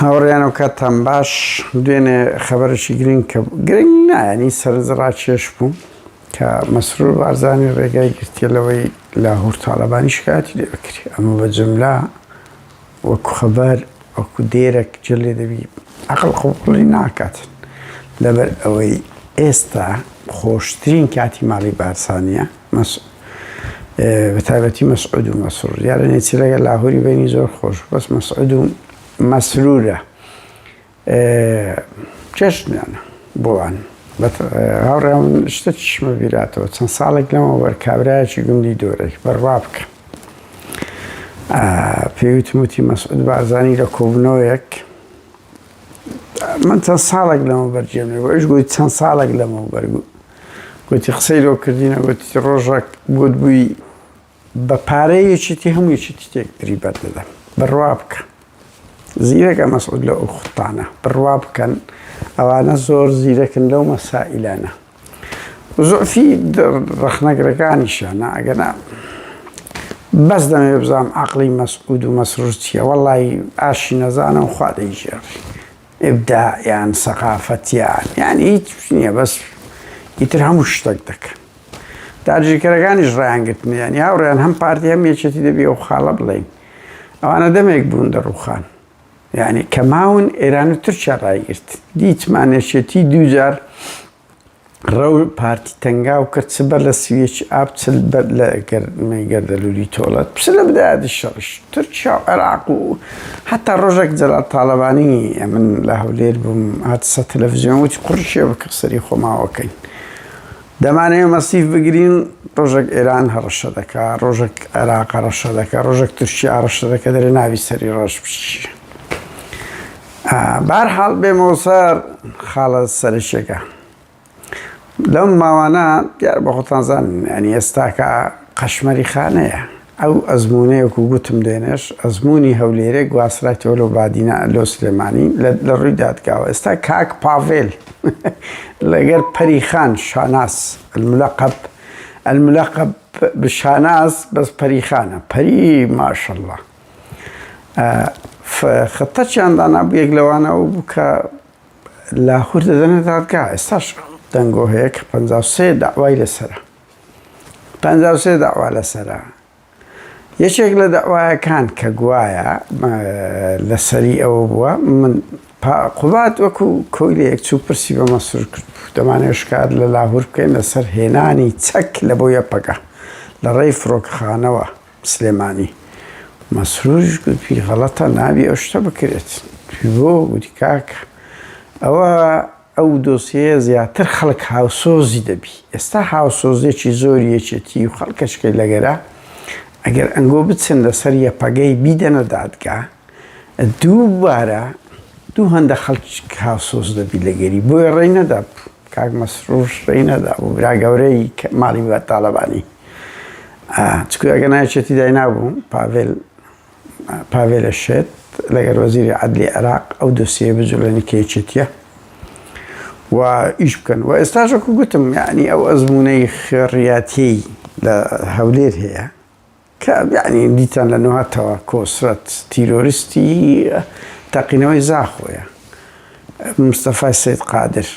هاوڕێیان و کاتتان باش دوێنێ خەبەرێکی گرنگ نایانی سەرنجڕاکێش بوو کە مەسرور بارزانی ڕێگای گرتیە لەوەی لاهوور تاڵەبانی شکایەتی لێ بکرێ ئەمە بە جملا وەکو خەبەر وەکو دێرێک جێ دەبی عەقڵ قوڵی ناکاتن لەبەر ئەوەی ئێستا خۆشترین کاتی ماڵی بارزانیە بەتایبەتی مەسعود و مەسرور دیارە نێچی لەگەڵ لاهووری بینی زۆر خۆش بەس مەسعود و مەسرورە جەژنیانە بۆوان هاوڕێم شتە چشمە بیراتەوە چەند ساڵێک لەمەوە وەرکابرایەکی گوندی دۆرەی بەڕوا بکە پێویتم وتی مەسعود بارزانی لە کۆبوونەوەیەک من چەند ساڵێک لەمە بەرجێمێ ئەویش گوتی چەند ساڵێک لەمە بەرگوت گوتی قسەی لۆ کردینە گوتی ڕۆژێک گوت بووی بە پارەیەکیتی هەموویەکی تێکتری بەردەدەم بەڕوا بکە زیرەکە مەسعود لە ئەو خوتانە بڕوا بکەن ئەوانە زۆر زیرەکن لەو مەسائلانە زۆفی ڕەخنەگرەکانیشانە ئەگەنا بەس دەمێ بزانم عەقڵی مەسعود و مەسرور چییە وەڵڵی ئاشی نەزانم خوا دەیژێڕی ئیبداعیان سەقافەتیان یعنی هیچ نییە بەس ئیتر هەموو شتێک دەکەن داگیرکەرەکانیش ڕایانگرتنە یعنی هاوڕێیان هەم پارتی هەم یەکێتی دەبی ئەو خاڵە بڵێین ئەوانە دەمێک بوون دەڕووخان یعنی کە ماون ئێران و تورکیا ڕایگرت دیتمانێشێتی دووجار ڕەو پارتی تەنگاو کرد چ بەر لە سویەکی ئاب چل بەر لە گەرمەی گەردەلوولی تۆڵەت پس لە بدایەتی شەڕش تورکیا و عێراق و حتا ڕۆژێک جەلال تاڵەبانی من لە هەولێر بووم هاتسە تەلەڤیزیۆن وتی قورشێ بکە سەری خۆماوەکەین دەمانەیە مەسیف بگرین ڕۆژێک ئێران هەڕەشە دەکا ڕۆژێک عێراق هەڕەشە دەکا ڕۆژێک تورکیا هەڕەشە دەکە دەرێ ناوی سەری ڕەش بچی بەهەرحاڵ بێمەوە سەر خاڵە سەرشێکە لەم ماوانە دیار بە خۆتان زانن ینی ئێستا کە قەشمەری خانەیە ئەو ئەزمونەیەکو گوتم دێنێش ئەزمموی هەولێرێک گواسراتەوە لە بادینە لۆ سلێمانی لە ڕووی دادگاوە ئێستا کاک پاڤێل لەگەر پەریخان شاناس الملقب بشاناس بەس پەریخانە پەری ماشەڵڵا خەتەچیان دانا بوو یەک لەوانەوە بوو کە لاهوور دەدەنێت دادگا ئێستاش دەنگۆ هەیە کە 53 داوای لەسەرە 53 داوا لەسەرە یەکێک لە داوایەکان کە گوایە لەسەری ئەوە بووە من قوبات وەکو کۆی لە یەک چوو پرسی بە مەسرور کرد بوو دەمانێت شکات لە لاهوور بکەین لەسەر هێنانی چەک لە بۆ یەپەکە لە ڕێی فڕۆکەخانەوە سلێمانی مەسروریش گوتی غەڵەتە نابی ئەو شتە بکرێت بۆ گوتی کاکە ئەوە ئەو دۆسیەیە زیاتر خەڵک هاوسۆزی دەبی ئێستا هاوسۆزێکی زۆر یەکێتی و خەڵکەشکەی لەگەرە ئەگەر ئەنگۆ بچن لەسەر یەپەگەی بیدەنە دادگا دووبارە دوو هەندە خەڵک هاوسۆز دەبی لەگەری بۆیە ڕێی نەدا کاک مەسرور ڕێی نەدا بوو برا گەورەی ماڵی بە تاڵەبانی چکو ئەگەنایەکێتی داینابوو پاڤێلە شێت لەگەر وەزیری عەدلی عێراق ئەو دۆسیە بجوڵێنی کە یەکێتیە و ئیش بکەن و ئێستاشەکو گوتم یعنی ئەو ئەزمونەی خێڕیاتی لە هەولێر هەیە کە یعنی دیتان لە نوهاتەوە کۆسرەت تیرۆریستی تەقینەوەی زاخۆیە مستەفای سەید قادر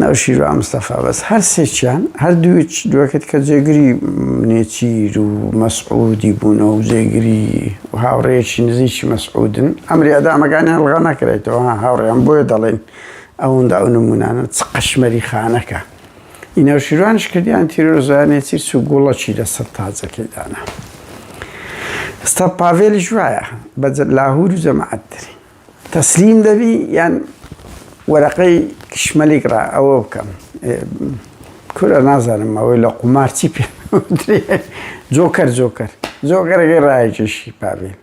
ناوشیروان مستەفا بەس هەر سێکیان هەر دووەکەت کە جێگری نێچیر و مەسعودی بوونەوە و جێگری و هاوڕێیەکی نزیکی مەسعودن ئەمری ئەدامەکانیان هەڵغا نەکرێتەوە هاوڕێیان بۆیە دەڵێن ئەوەندا ئەو نمونانە چ قەشمەری خانەکە ئینەوشیروانش کردیان تیرۆرۆزایان نێچیر چ گوڵەکی لەسەر تاجەکەیدانا ئێستا پاڤێلیش وایە بە لاهوور و جەماعەتتری تەسلیم دەبی یان وەرەقەی کشمەلیکڕا ئەوە بکەم کورە نازانم ئەوەی لە قومار چی پێ جۆکەرەکەی ڕایەکێشی پاڤێل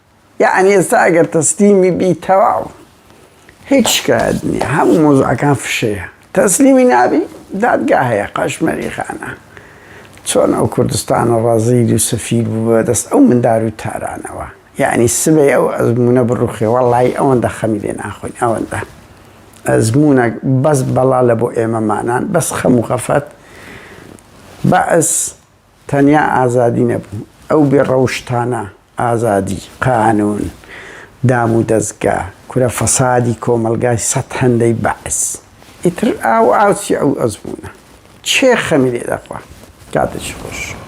یعنی ئێستا ئەگەر تەسلیمی بی تەواو هیچ شکایەت نییە هەموو مۆزوعەکان فشەیە تەسلیمی نابی دادگا هەیە قەشمەری خانە چۆن ئەو کوردستانە ڕازیل و سەفیر بوو بەدەست ئەو مندار و تارانەوە یعنی سبەی ئەو ئەزمونە بڕوخێ وەڵڵی ئەوەندە خەمی لێ ناخۆین ئەوەندە ئەزمونە بەس بەڵا لە بۆ ئێمەمانان بەس خەم و خەفەت بەس تەنیا ئازادی نەبوو ئەو بێ ڕەوشتانە ئازادی قانون دام و دەستگا کورە فەسادی کۆمەلگای 100 هەندەی بەعس ئیتر ئاو ئاوچی ئەو ئەزمونە چێ خەمی لێ دەخوا کاتێکی خۆش